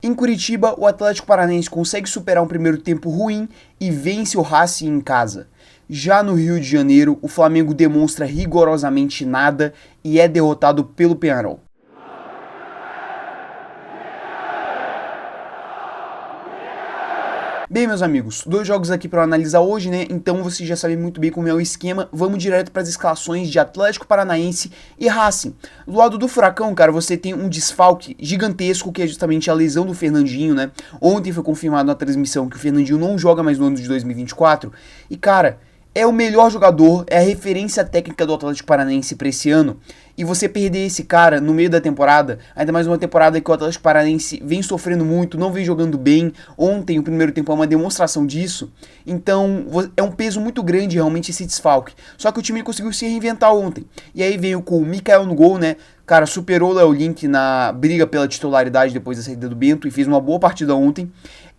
Em Curitiba, o Atlético Paranaense consegue superar um primeiro tempo ruim e vence o Racing em casa. Já no Rio de Janeiro, o Flamengo demonstra rigorosamente nada e é derrotado pelo Peñarol. Bem, meus amigos, 2 jogos aqui para analisar hoje, né? Então vocês já sabem muito bem como é o esquema. Vamos direto para as escalações de Atlético Paranaense e Racing. Do lado do Furacão, cara, você tem um desfalque gigantesco, que é justamente a lesão do Fernandinho, né? Ontem foi confirmado na transmissão que o Fernandinho não joga mais no ano de 2024. E, cara, é o melhor jogador, é a referência técnica do Atlético Paranaense para esse ano. E você perder esse cara no meio da temporada, ainda mais uma temporada que o Atlético Paranaense vem sofrendo muito, não vem jogando bem. Ontem, o primeiro tempo é uma demonstração disso. Então, é um peso muito grande realmente esse desfalque. Só que o time conseguiu se reinventar ontem. E aí veio com o Mikael no gol, né? Cara, superou o Léo Link na briga pela titularidade depois da saída do Bento e fez uma boa partida ontem.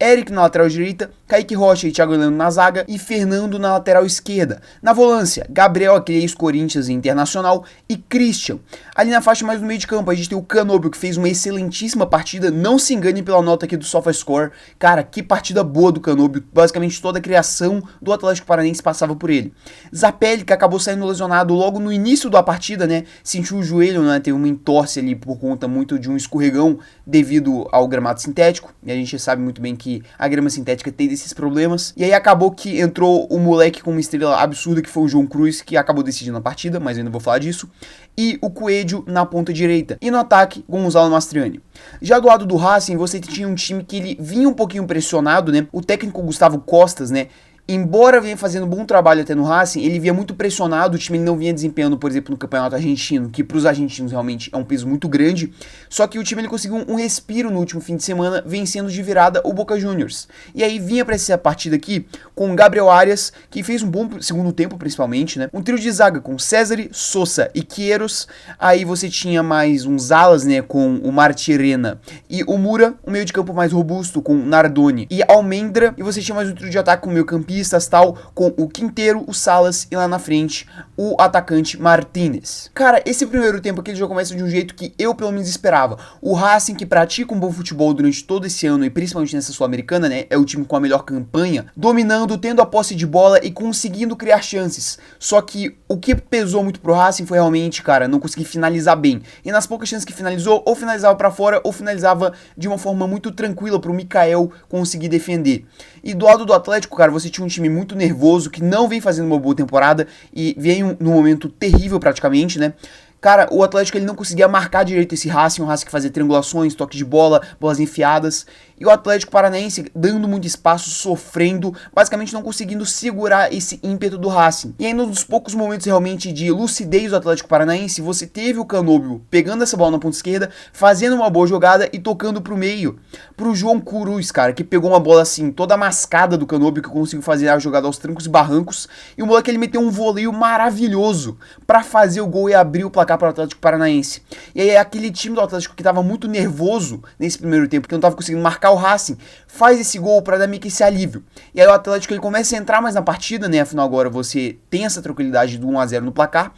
Eric na lateral direita, Kaique Rocha e Thiago Heleno na zaga e Fernando na lateral esquerda. Na volância, Gabriel, aquele ex-Corinthians e Internacional, e Christian. Ali na faixa mais no meio de campo, a gente tem o Canóbio, que fez uma excelentíssima partida. Não se engane pela nota aqui do SofaScore. Cara, que partida boa do Canóbio. Basicamente toda a criação do Atlético Paranaense passava por ele. Zapelli, que acabou saindo lesionado logo no início da partida, né? Sentiu o joelho, né? Teve uma entorse ali por conta muito de um escorregão devido ao gramado sintético. E a gente sabe muito bem que a grama sintética tem desses problemas. E aí acabou que entrou o moleque com uma estrela absurda, que foi o João Cruz, que acabou decidindo a partida, mas eu ainda vou falar disso. E o Coelho na ponta direita. E no ataque, Gonzalo Mastriani. Já do lado do Racing, você tinha um time que ele vinha um pouquinho pressionado, né? O técnico Gustavo Costas, né? Embora venha fazendo um bom trabalho até no Racing, ele vinha muito pressionado, o time não vinha desempenhando, por exemplo, no campeonato argentino, que para os argentinos realmente é um peso muito grande, só que o time ele conseguiu um respiro no último fim de semana, vencendo de virada o Boca Juniors. E aí vinha para essa partida aqui com o Gabriel Arias, que fez um bom segundo tempo principalmente, né? Um trio de zaga com César, Sosa e Queiroz, aí você tinha mais uns alas, né, com o Martirena e o Mura, um meio de campo mais robusto com Nardoni e Almendra, e você tinha mais um trio de ataque com o meio campista, tal, com o Quinteiro, o Salas e lá na frente o atacante Martínez. Cara, esse primeiro tempo aqui ele já começa de um jeito que eu pelo menos esperava. O Racing, que pratica um bom futebol durante todo esse ano e principalmente nessa Sul-Americana, né, é o time com a melhor campanha, dominando, tendo a posse de bola e conseguindo criar chances. Só que o que pesou muito pro Racing foi realmente, cara, não conseguir finalizar bem. E nas poucas chances que finalizou, ou finalizava pra fora, ou finalizava de uma forma muito tranquila pro Mikael conseguir defender. E do lado do Atlético, cara, você tinha um time muito nervoso, que não vem fazendo uma boa temporada e vem num momento terrível praticamente, né? Cara, o Atlético ele não conseguia marcar direito esse Racing, um Racing que fazia triangulações, toque de bola, bolas enfiadas. E o Atlético Paranaense dando muito espaço, sofrendo, basicamente não conseguindo segurar esse ímpeto do Racing. E aí, num dos poucos momentos realmente de lucidez do Atlético Paranaense, você teve o Canóbio pegando essa bola na ponta esquerda, fazendo uma boa jogada e tocando pro meio. Pro João Cruz, cara, que pegou uma bola assim, toda mascada do Canóbio, que conseguiu fazer a jogada aos trancos e barrancos. E o moleque ele meteu um voleio maravilhoso pra fazer o gol e abrir o placar para o Atlético Paranaense. E aí aquele time do Atlético que tava muito nervoso nesse primeiro tempo, que não tava conseguindo marcar o Racing, faz esse gol para dar meio que esse alívio. E aí o Atlético ele começa a entrar mais na partida, né? Afinal agora você tem essa tranquilidade do 1-0 no placar.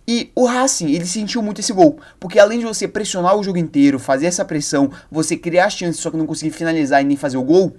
E o Racing, ele sentiu muito esse gol, porque além de você pressionar o jogo inteiro, fazer essa pressão, você criar chances, só que não conseguir finalizar e nem fazer o gol,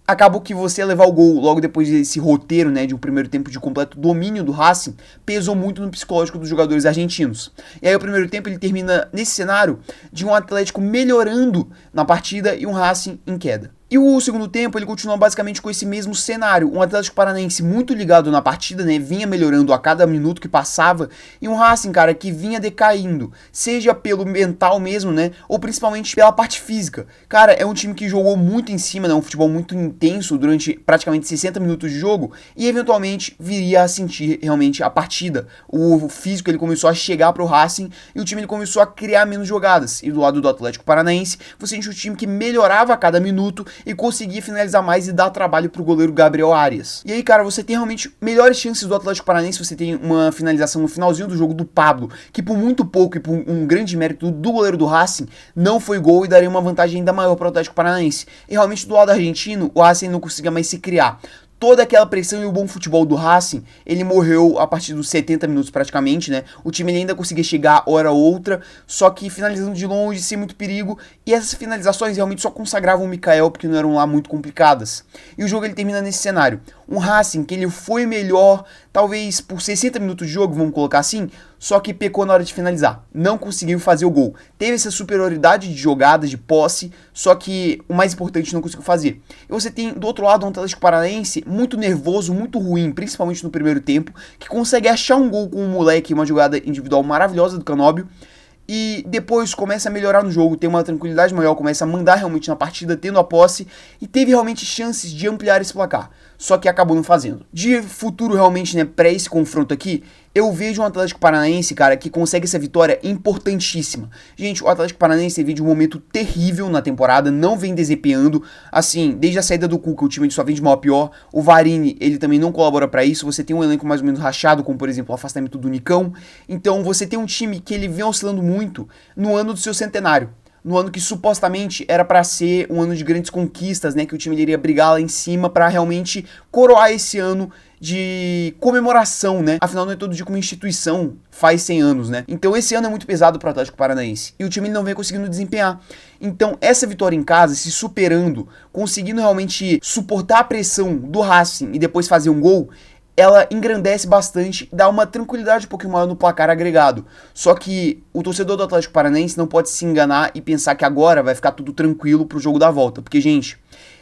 acabou que você levar o gol logo depois desse roteiro, né, de um primeiro tempo de completo domínio do Racing, pesou muito no psicológico dos jogadores argentinos. E aí o primeiro tempo ele termina nesse cenário de um Atlético melhorando na partida e um Racing em queda. E o segundo tempo ele continua basicamente com esse mesmo cenário, um Atlético Paranaense muito ligado na partida, né, vinha melhorando a cada minuto que passava, e um Racing, cara, que vinha decaindo, seja pelo mental mesmo, né, ou principalmente pela parte física. Cara, é um time que jogou muito em cima, né, um futebol muito intenso durante praticamente 60 minutos de jogo, e eventualmente viria a sentir realmente a partida. O físico ele começou a chegar pro Racing, e o time ele começou a criar menos jogadas, e do lado do Atlético Paranaense, você tinha um time que melhorava a cada minuto, e conseguir finalizar mais e dar trabalho pro goleiro Gabriel Arias. E aí, cara, você tem realmente melhores chances do Atlético Paranaense, você tem uma finalização no finalzinho do jogo do Pablo, que por muito pouco e por um grande mérito do goleiro do Racing, não foi gol e daria uma vantagem ainda maior para o Atlético Paranaense. E realmente do lado argentino, o Racing não conseguia mais se criar. toda aquela pressão e o bom futebol do Racing, ele morreu a partir dos 70 minutos praticamente, né? O time ele ainda conseguia chegar hora ou outra, só que finalizando de longe, sem muito perigo, e essas finalizações realmente só consagravam o Mikael, porque não eram lá muito complicadas. E o jogo ele termina nesse cenário. Um Racing que ele foi melhor, talvez por 60 minutos de jogo, vamos colocar assim, só que pecou na hora de finalizar. Não conseguiu fazer o gol. Teve essa superioridade de jogadas, de posse, só que o mais importante não conseguiu fazer. E você tem do outro lado um Atlético Paranaense muito nervoso, muito ruim, principalmente no primeiro tempo, que consegue achar um gol com um moleque, uma jogada individual maravilhosa do Canóbio, e depois começa a melhorar no jogo, tem uma tranquilidade maior, começa a mandar realmente na partida, tendo a posse, e teve realmente chances de ampliar esse placar, só que acabou não fazendo. De futuro realmente, né, pré esse confronto aqui, eu vejo um Atlético Paranaense, cara, que consegue essa vitória importantíssima. Gente, o Atlético Paranaense vive de um momento terrível na temporada, não vem desempenhando, assim, desde a saída do Cuca, o time só vem de mal a pior, o Varini, ele também não colabora pra isso, você tem um elenco mais ou menos rachado, como por exemplo o afastamento do Nicão, então você tem um time que ele vem oscilando muito no ano do seu centenário. No ano que supostamente era para ser um ano de grandes conquistas, né, que o time iria brigar lá em cima para realmente coroar esse ano de comemoração, né? Afinal, não é todo dia como instituição faz 100 anos, né? Então esse ano é muito pesado para o Atlético Paranaense e o time não vem conseguindo desempenhar. Então essa vitória em casa, se superando, conseguindo realmente suportar a pressão do Racing e depois fazer um gol, ela engrandece bastante, dá uma tranquilidade um pouquinho maior no placar agregado. Só que o torcedor do Atlético Paranaense não pode se enganar e pensar que agora vai ficar tudo tranquilo pro jogo da volta. Porque, gente,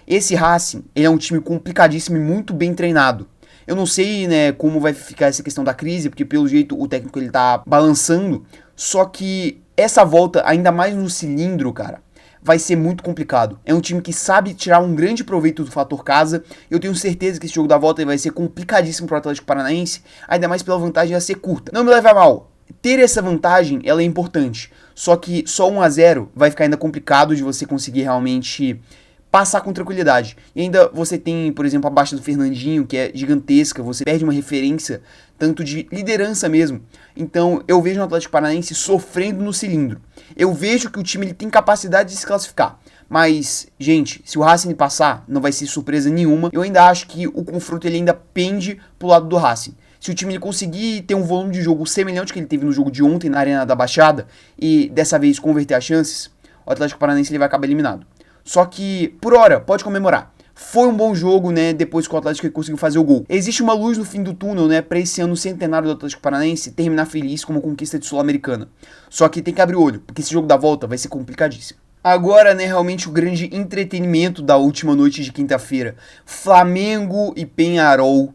esse Racing, ele é um time complicadíssimo e muito bem treinado. Eu não sei, né, como vai ficar essa questão da crise, porque pelo jeito o técnico ele tá balançando. Só que essa volta, ainda mais no cilindro, cara, vai ser muito complicado. É um time que sabe tirar um grande proveito do fator casa. Eu tenho certeza que esse jogo da volta vai ser complicadíssimo para o Atlético Paranaense, ainda mais pela vantagem a ser curta. Não me leve a mal, ter essa vantagem ela é importante, só que só 1-0 vai ficar ainda complicado de você conseguir realmente passar com tranquilidade. E ainda você tem, por exemplo, a baixa do Fernandinho, que é gigantesca, você perde uma referência tanto de liderança mesmo. Então eu vejo o Atlético Paranaense sofrendo no cilindro. Eu vejo que o time ele tem capacidade de se classificar. Mas, gente, se o Racing passar, não vai ser surpresa nenhuma. Eu ainda acho que o confronto ele ainda pende pro lado do Racing. Se o time ele conseguir ter um volume de jogo semelhante que ele teve no jogo de ontem na Arena da Baixada e dessa vez converter as chances, o Atlético Paranaense ele vai acabar eliminado. Só que, por hora, pode comemorar. Foi um bom jogo, né, depois que o Atlético conseguiu fazer o gol. Existe uma luz no fim do túnel, né, pra esse ano centenário do Atlético Paranaense terminar feliz como conquista de Sul-Americana. Só que tem que abrir o olho, porque esse jogo da volta vai ser complicadíssimo. Agora, né, realmente o grande entretenimento da última noite de quinta-feira. Flamengo e Peñarol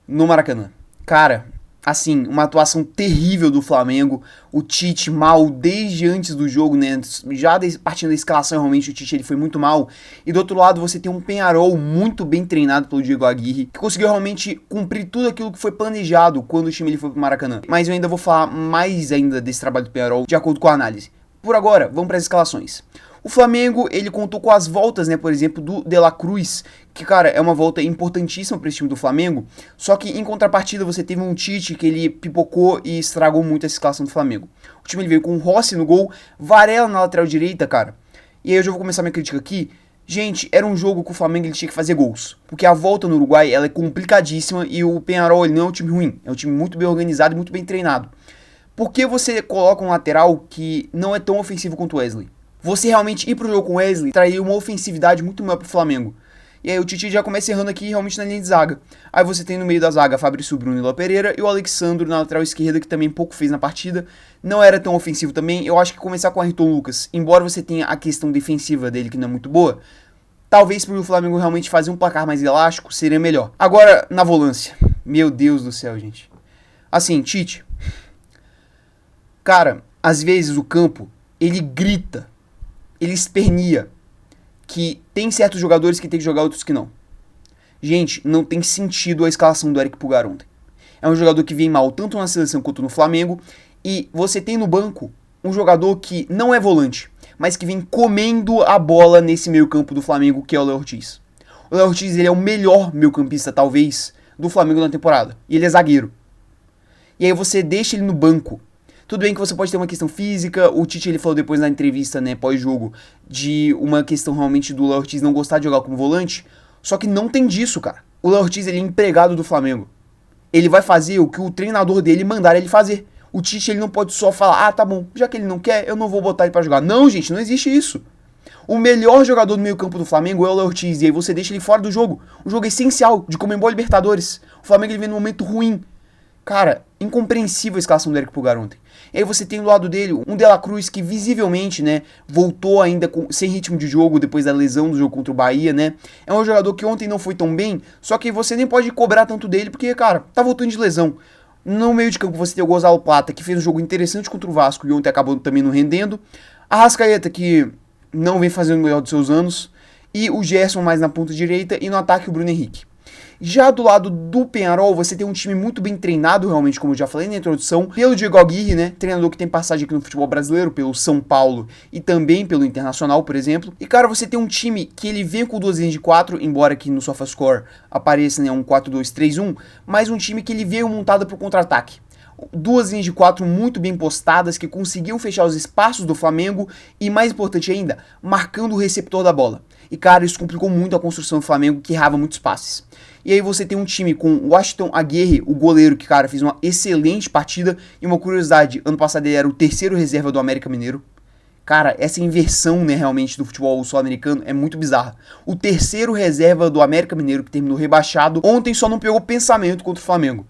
no Maracanã. Cara, assim, uma atuação terrível do Flamengo, o Tite mal desde antes do jogo, né, já partindo da escalação realmente o Tite ele foi muito mal, e do outro lado você tem um Peñarol muito bem treinado pelo Diego Aguirre, que conseguiu realmente cumprir tudo aquilo que foi planejado quando o time ele foi pro Maracanã. Mas eu ainda vou falar mais ainda desse trabalho do Peñarol de acordo com a análise. Por agora, vamos para as escalações. O Flamengo, ele contou com as voltas, né, por exemplo, do De La Cruz, que, cara, é uma volta importantíssima para esse time do Flamengo, só que em contrapartida você teve um Tite que ele pipocou e estragou muito essa escalação do Flamengo. O time ele veio com o Rossi no gol, Varela na lateral direita, cara, e aí eu já vou começar minha crítica aqui. Gente, era um jogo que o Flamengo ele tinha que fazer gols, porque a volta no Uruguai, ela é complicadíssima e o Peñarol, ele não é um time ruim, é um time muito bem organizado e muito bem treinado. Por que você coloca um lateral que não é tão ofensivo quanto o Wesley? Você realmente ir pro jogo com o Wesley traria uma ofensividade muito maior pro Flamengo. E aí o Tite já começa errando aqui realmente na linha de zaga. Aí você tem no meio da zaga Fabrício Bruno e Léo Pereira e o Alexandro na lateral esquerda, que também pouco fez na partida. Não era tão ofensivo também. Eu acho que começar com o Ayrton Lucas, embora você tenha a questão defensiva dele que não é muito boa, talvez pro Flamengo realmente fazer um placar mais elástico seria melhor. Agora, na volância. Meu Deus do céu, gente. Assim, Tite. Cara, às vezes o campo, ele grita. Ele espernia que tem certos jogadores que tem que jogar, outros que não. Gente, não tem sentido a escalação do Eric Pulgar ontem. É um jogador que vem mal tanto na seleção quanto no Flamengo, e você tem no banco um jogador que não é volante, mas que vem comendo a bola nesse meio campo do Flamengo, que é o Léo Ortiz. O Léo Ortiz ele é o melhor meio-campista, talvez, do Flamengo na temporada, e ele é zagueiro. E aí você deixa ele no banco. Tudo bem que você pode ter uma questão física, o Tite ele falou depois na entrevista, né, pós-jogo, de uma questão realmente do Léo Ortiz não gostar de jogar como volante, só que não tem disso, cara. O Léo Ortiz, ele é empregado do Flamengo. Ele vai fazer o que o treinador dele mandar ele fazer. O Tite, ele não pode só falar, ah, tá bom, já que ele não quer, eu não vou botar ele pra jogar. Não, gente, não existe isso. O melhor jogador do meio campo do Flamengo é o Léo Ortiz, e aí você deixa ele fora do jogo. O jogo é essencial, de Conmebol Libertadores. O Flamengo, ele vem num momento ruim. Cara, incompreensível a escalação do Éric Pulgar ontem. E aí você tem do lado dele um De La Cruz que visivelmente, né, voltou ainda sem ritmo de jogo depois da lesão do jogo contra o Bahia, né. É um jogador que ontem não foi tão bem, só que você nem pode cobrar tanto dele porque, cara, tá voltando de lesão. No meio de campo você tem o Gonzalo Plata, que fez um jogo interessante contra o Vasco e ontem acabou também não rendendo. A Arrascaeta, que não vem fazendo o melhor dos seus anos. E o Gerson mais na ponta direita e no ataque o Bruno Henrique. Já do lado do Peñarol, você tem um time muito bem treinado, realmente, como eu já falei na introdução, pelo Diego Aguirre, né, treinador que tem passagem aqui no futebol brasileiro, pelo São Paulo e também pelo Internacional, por exemplo. E, cara, você tem um time que ele vem com duas linhas de 4, embora aqui no SofaScore apareça, né, um 4-2-3-1, mas um time que ele veio montado para o contra-ataque. Duas linhas de 4 muito bem postadas, que conseguiam fechar os espaços do Flamengo e, mais importante ainda, marcando o receptor da bola. E, cara, isso complicou muito a construção do Flamengo, que errava muitos passes. E aí você tem um time com o Washington Aguirre, o goleiro, que, cara, fez uma excelente partida. E uma curiosidade, ano passado ele era o terceiro reserva do América Mineiro. Cara, essa inversão, né, realmente, do futebol sul-americano é muito bizarra. O terceiro reserva do América Mineiro, que terminou rebaixado, ontem só não pegou pensamento contra o Flamengo.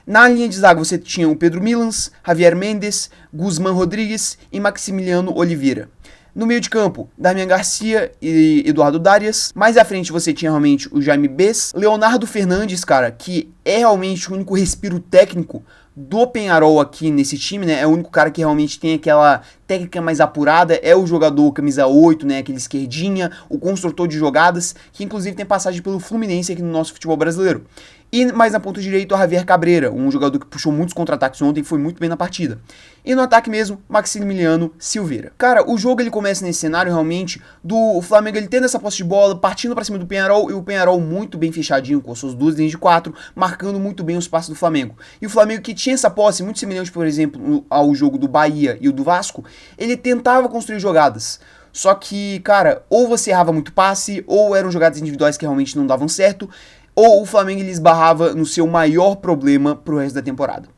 Na linha de zaga você tinha o Pedro Milans, Javier Mendes, Guzmán Rodrigues e Maximiliano Oliveira. No meio de campo, Damian Garcia e Eduardo Darias. Mais à frente você tinha realmente o Jaime Bess, Leonardo Fernandes, cara, que é realmente o único respiro técnico do Peñarol aqui nesse time, né? É o único cara que realmente tem aquela técnica mais apurada, é o jogador camisa 8, né? Aquele esquerdinha, o construtor de jogadas, que inclusive tem passagem pelo Fluminense aqui no nosso futebol brasileiro. E mais na ponta direita o Javier Cabreira, um jogador que puxou muitos contra-ataques ontem e foi muito bem na partida. E no ataque mesmo, Maximiliano Silveira. Cara, o jogo ele começa nesse cenário realmente do Flamengo ele tendo essa posse de bola, partindo pra cima do Peñarol, e o Peñarol muito bem fechadinho com as suas duas linhas de 4, marcando muito bem os passos do Flamengo. E o Flamengo que tinha essa posse, muito semelhante, por exemplo, ao jogo do Bahia e o do Vasco, ele tentava construir jogadas. Só que, cara, ou você errava muito passe, ou eram jogadas individuais que realmente não davam certo, ou o Flamengo ele esbarrava no seu maior problema pro resto da temporada.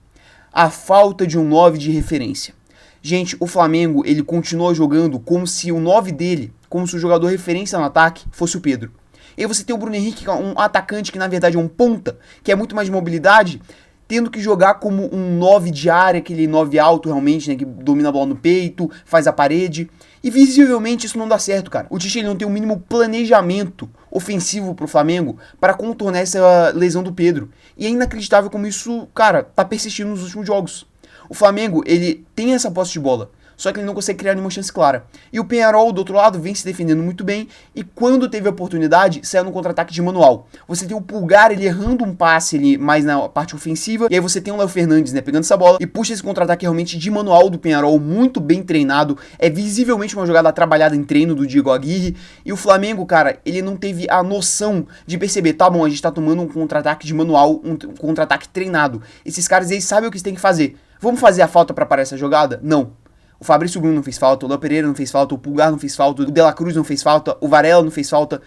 A falta de um 9 de referência. Gente, o Flamengo ele continua jogando como se o 9 dele, como se o jogador referência no ataque, fosse o Pedro. E aí você tem o Bruno Henrique, que é um atacante que na verdade é um ponta, que é muito mais de mobilidade, tendo que jogar como um 9 de área, aquele 9 alto realmente, né, que domina a bola no peito, faz a parede. E visivelmente isso não dá certo, cara. O Tite ele não tem o mínimo planejamento ofensivo pro Flamengo para contornar essa lesão do Pedro. E é inacreditável como isso, cara, tá persistindo nos últimos jogos. O Flamengo, ele tem essa posse de bola, só que ele não consegue criar nenhuma chance clara. E o Peñarol, do outro lado, vem se defendendo muito bem, e quando teve a oportunidade, saiu no contra-ataque de manual. Você tem o Pulgar, ele errando um passe ali mais na parte ofensiva, e aí você tem o Léo Fernandes, né, pegando essa bola, e puxa esse contra-ataque realmente de manual do Peñarol, muito bem treinado, é visivelmente uma jogada trabalhada em treino do Diego Aguirre, e o Flamengo, cara, ele não teve a noção de perceber, tá bom, a gente tá tomando um contra-ataque de manual, um contra-ataque treinado. Esses caras, eles sabem o que eles têm que fazer. Vamos fazer a falta pra parar essa jogada? Não. O Fabrício Bruno não fez falta, o Léo Pereira não fez falta, o Pulgar não fez falta, o De La Cruz não fez falta, o Varela não fez falta.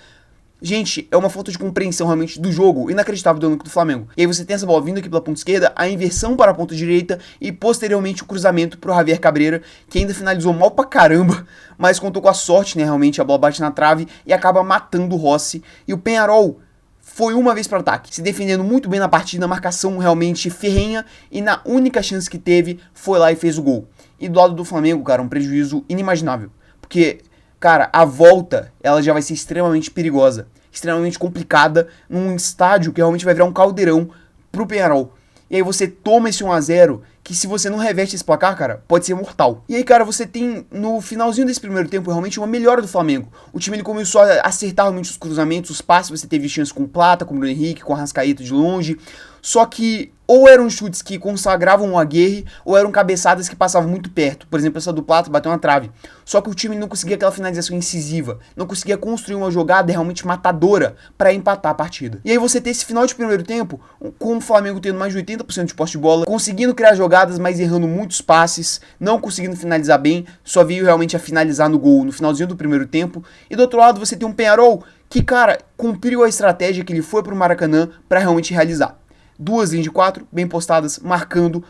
Gente, é uma falta de compreensão realmente do jogo, inacreditável do do Flamengo. E aí você tem essa bola vindo aqui pela ponta esquerda, a inversão para a ponta direita e posteriormente o cruzamento pro Javier Cabreira, que ainda finalizou mal pra caramba, mas contou com a sorte, né, realmente a bola bate na trave e acaba matando o Rossi. E o Peñarol foi uma vez para o ataque, se defendendo muito bem na partida, marcação realmente ferrenha, e na única chance que teve, foi lá e fez o gol. E do lado do Flamengo, cara, um prejuízo inimaginável. Porque, cara, a volta, ela já vai ser extremamente perigosa, extremamente complicada, num estádio que realmente vai virar um caldeirão pro Peñarol. E aí você toma esse 1-0, que se você não reverte esse placar, cara, pode ser mortal. E aí, cara, você tem, no finalzinho desse primeiro tempo, realmente uma melhora do Flamengo. O time ele começou a acertar realmente os cruzamentos, os passes, você teve chance com o Plata, com o Bruno Henrique, com o Arrascaeta de longe. Só que ou eram chutes que consagravam o Aguirre, ou eram cabeçadas que passavam muito perto. Por exemplo, essa do Plata bateu na trave. Só que o time não conseguia aquela finalização incisiva, não conseguia construir uma jogada realmente matadora para empatar a partida. E aí você tem esse final de primeiro tempo, com o Flamengo tendo mais de 80% de posse de bola, conseguindo criar jogadas, mas errando muitos passes, não conseguindo finalizar bem, só veio realmente a finalizar no gol no finalzinho do primeiro tempo. E do outro lado você tem um Peñarol que, cara, cumpriu a estratégia que ele foi pro Maracanã pra realmente realizar. 2 linhas de 4, bem postadas, marcando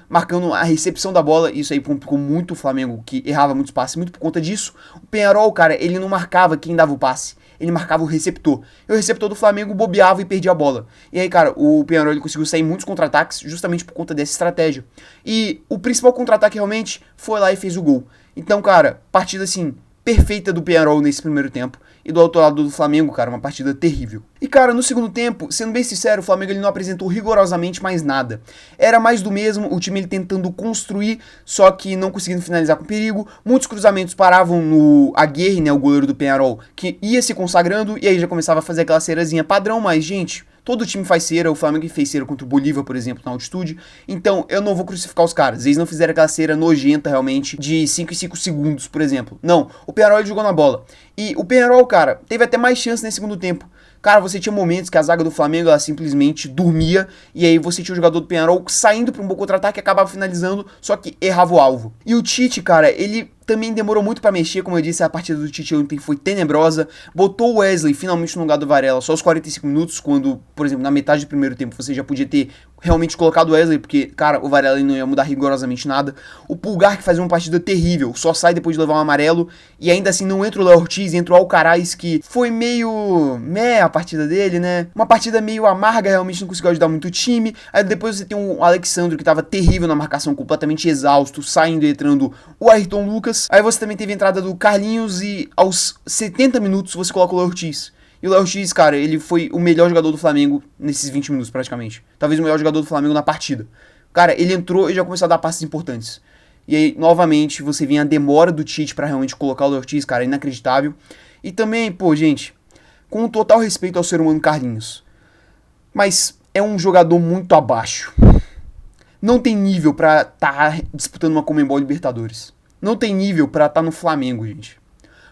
a recepção da bola. Isso aí complicou muito o Flamengo, que errava muitos passes, muito por conta disso. O Peñarol, cara, ele não marcava quem dava o passe, ele marcava o receptor. E o receptor do Flamengo bobeava e perdia a bola. E aí, cara, o Peñarol ele conseguiu sair muitos contra-ataques justamente por conta dessa estratégia. E o principal contra-ataque realmente foi lá e fez o gol. Então, cara, partida assim, perfeita do Peñarol nesse primeiro tempo. E do outro lado do Flamengo, cara, uma partida terrível. E, cara, no segundo tempo, sendo bem sincero, o Flamengo ele não apresentou rigorosamente mais nada. Era mais do mesmo, o time ele tentando construir, só que não conseguindo finalizar com perigo. Muitos cruzamentos paravam no Aguirre, né, o goleiro do Peñarol, que ia se consagrando e aí já começava a fazer aquela cerazinha padrão, mas, gente, todo time faz cera, o Flamengo fez cera contra o Bolívar, por exemplo, na altitude. Então, eu não vou crucificar os caras. Eles não fizeram aquela cera nojenta, realmente, de 5 em 5 segundos, por exemplo. Não, o Peñarol ele jogou na bola. E o Peñarol, cara, teve até mais chance nesse segundo tempo. Cara, você tinha momentos que a zaga do Flamengo, ela simplesmente dormia, e aí você tinha o jogador do Peñarol saindo para um bom contra-ataque e acabava finalizando, só que errava o alvo. E o Tite, cara, ele também demorou muito pra mexer, como eu disse, a partida do Tite ontem foi tenebrosa. Botou o Wesley finalmente no lugar do Varela só aos 45 minutos, quando, por exemplo, na metade do primeiro tempo você já podia ter realmente colocado o Wesley, porque, cara, o Varela não ia mudar rigorosamente nada. O Pulgar, que fazia uma partida terrível, só sai depois de levar um amarelo, e ainda assim não entra o Léo Ortiz, entra o Alcaraz, que foi meio a partida dele, né? Uma partida meio amarga, realmente não conseguiu ajudar muito o time. Aí depois você tem o Alexandre, que tava terrível na marcação, completamente exausto, saindo e entrando o Ayrton Lucas. Aí você também teve a entrada do Carlinhos e aos 70 minutos você coloca o Léo Ortiz. E o Léo Ortiz, cara, ele foi o melhor jogador do Flamengo nesses 20 minutos praticamente. Talvez o melhor jogador do Flamengo na partida. Cara, ele entrou e já começou a dar passes importantes. E aí, novamente, você vê a demora do Tite pra realmente colocar o Léo Ortiz, cara, inacreditável. E também, pô, gente, com total respeito ao ser humano Carlinhos, mas é um jogador muito abaixo. Não tem nível pra estar disputando uma Conmebol Libertadores. Não tem nível pra estar no Flamengo, gente.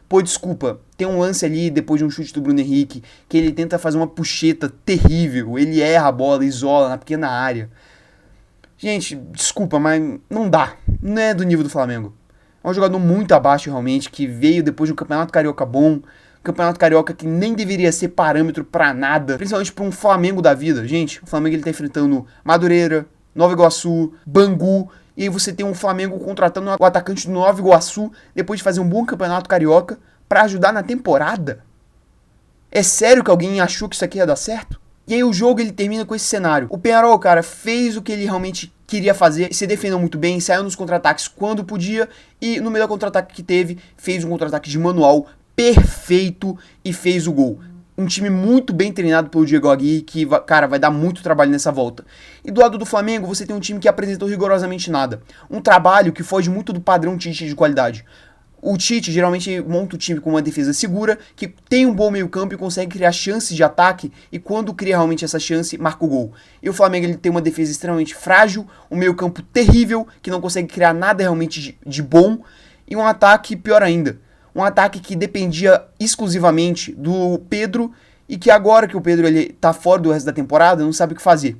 Pô, desculpa, tem um lance ali depois de um chute do Bruno Henrique que ele tenta fazer uma puxeta terrível, ele erra a bola, isola na pequena área. Gente, desculpa, mas não dá. Não é do nível do Flamengo. É um jogador muito abaixo realmente, que veio depois de um Campeonato Carioca bom, Campeonato Carioca que nem deveria ser parâmetro pra nada, principalmente pra um Flamengo da vida. Gente, o Flamengo ele tá enfrentando Madureira, Nova Iguaçu, Bangu. E aí você tem um Flamengo contratando o atacante do Nova Iguaçu depois de fazer um bom campeonato carioca pra ajudar na temporada? É sério que alguém achou que isso aqui ia dar certo? E aí o jogo ele termina com esse cenário. O Peñarol, cara, fez o que ele realmente queria fazer, se defendeu muito bem, saiu nos contra-ataques quando podia e no melhor contra-ataque que teve, fez um contra-ataque de manual perfeito e fez o gol. Um time muito bem treinado pelo Diego Aguirre, que, cara, vai dar muito trabalho nessa volta. E do lado do Flamengo, você tem um time que apresentou rigorosamente nada. Um trabalho que foge muito do padrão Tite de qualidade. O Tite geralmente monta o time com uma defesa segura, que tem um bom meio campo e consegue criar chances de ataque, e quando cria realmente essa chance, marca o gol. E o Flamengo ele tem uma defesa extremamente frágil, um meio campo terrível, que não consegue criar nada realmente de bom, e um ataque pior ainda. Um ataque que dependia exclusivamente do Pedro e que agora que o Pedro ele tá fora do resto da temporada, não sabe o que fazer.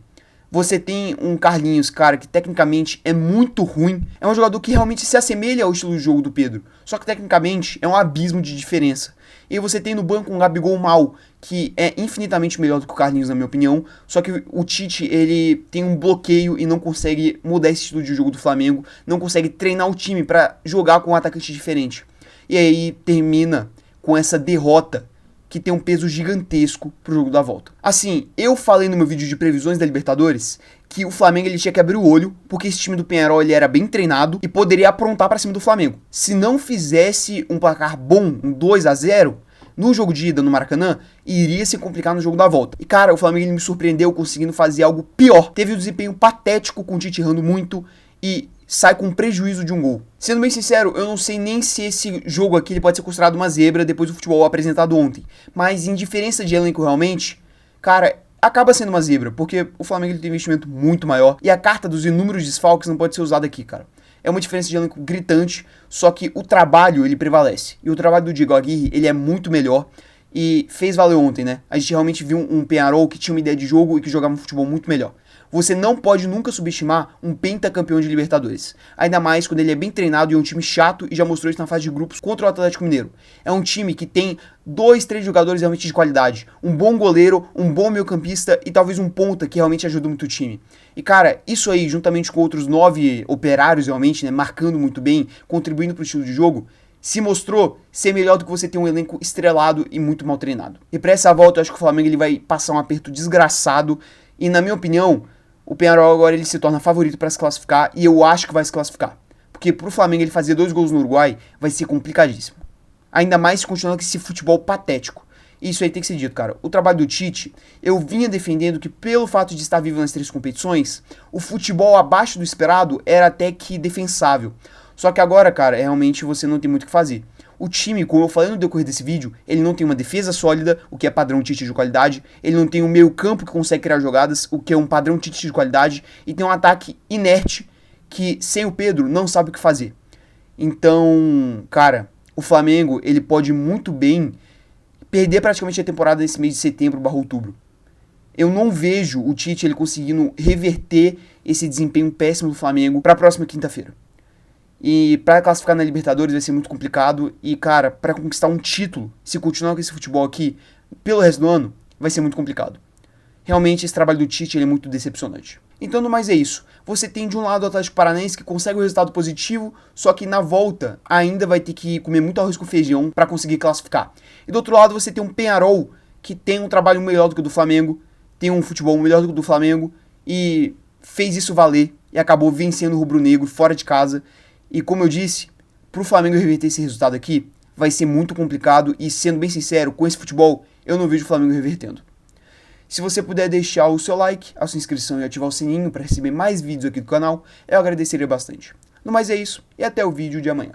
Você tem um Carlinhos, cara, que tecnicamente é muito ruim. É um jogador que realmente se assemelha ao estilo de jogo do Pedro. Só que tecnicamente é um abismo de diferença. E você tem no banco um Gabigol mal, que é infinitamente melhor do que o Carlinhos, na minha opinião. Só que o Tite, ele tem um bloqueio e não consegue mudar esse estilo de jogo do Flamengo. Não consegue treinar o time pra jogar com um atacante diferente. E aí termina com essa derrota que tem um peso gigantesco pro jogo da volta. Assim, eu falei no meu vídeo de previsões da Libertadores que o Flamengo ele tinha que abrir o olho, porque esse time do Peñarol ele era bem treinado e poderia aprontar pra cima do Flamengo. Se não fizesse um placar bom, um 2-0, no jogo de ida no Maracanã, iria se complicar no jogo da volta. E cara, o Flamengo ele me surpreendeu conseguindo fazer algo pior. Teve um desempenho patético com o Tite errando muito e sai com prejuízo de um gol. Sendo bem sincero, eu não sei nem se esse jogo aqui ele pode ser considerado uma zebra depois do futebol apresentado ontem. Mas em diferença de elenco realmente, cara, acaba sendo uma zebra, porque o Flamengo ele tem um investimento muito maior e a carta dos inúmeros desfalques não pode ser usada aqui, cara. É uma diferença de elenco gritante, só que o trabalho ele prevalece. E o trabalho do Diego Aguirre, ele é muito melhor e fez valer ontem, né? A gente realmente viu um Peñarol que tinha uma ideia de jogo e que jogava um futebol muito melhor. Você não pode nunca subestimar um pentacampeão de Libertadores. Ainda mais quando ele é bem treinado e é um time chato e já mostrou isso na fase de grupos contra o Atlético Mineiro. É um time que tem 2, 3 jogadores realmente de qualidade. Um bom goleiro, um bom meio-campista e talvez um ponta que realmente ajuda muito o time. E cara, isso aí, juntamente com outros 9 operários realmente, né, marcando muito bem, contribuindo para o estilo de jogo, se mostrou ser melhor do que você ter um elenco estrelado e muito mal treinado. E para essa volta eu acho que o Flamengo ele vai passar um aperto desgraçado e na minha opinião, o Peñarol agora ele se torna favorito para se classificar e eu acho que vai se classificar. Porque pro Flamengo ele fazer 2 gols no Uruguai vai ser complicadíssimo. Ainda mais se continuar com esse futebol patético. Isso aí tem que ser dito, cara. O trabalho do Tite, eu vinha defendendo que pelo fato de estar vivo nas 3 competições, o futebol abaixo do esperado era até que defensável. Só que agora, cara, realmente você não tem muito o que fazer. O time, como eu falei no decorrer desse vídeo, ele não tem uma defesa sólida, o que é padrão Tite de qualidade, ele não tem um meio campo que consegue criar jogadas, o que é um padrão Tite de qualidade, e tem um ataque inerte que, sem o Pedro, não sabe o que fazer. Então, cara, o Flamengo, ele pode muito bem perder praticamente a temporada nesse mês de setembro/outubro. Eu não vejo o Tite ele conseguindo reverter esse desempenho péssimo do Flamengo para a próxima quinta-feira. E para classificar na Libertadores vai ser muito complicado. E, cara, para conquistar um título, se continuar com esse futebol aqui, pelo resto do ano, vai ser muito complicado. Realmente, esse trabalho do Tite ele é muito decepcionante. Então, no mais é isso. Você tem de um lado o Atlético Paranaense que consegue um resultado positivo, só que na volta ainda vai ter que comer muito arroz com feijão para conseguir classificar. E do outro lado você tem um Peñarol que tem um trabalho melhor do que o do Flamengo, tem um futebol melhor do que o do Flamengo e fez isso valer e acabou vencendo o rubro-negro fora de casa. E como eu disse, pro Flamengo reverter esse resultado aqui, vai ser muito complicado e, sendo bem sincero, com esse futebol, eu não vejo o Flamengo revertendo. Se você puder deixar o seu like, a sua inscrição e ativar o sininho para receber mais vídeos aqui do canal, eu agradeceria bastante. No mais é isso, e até o vídeo de amanhã.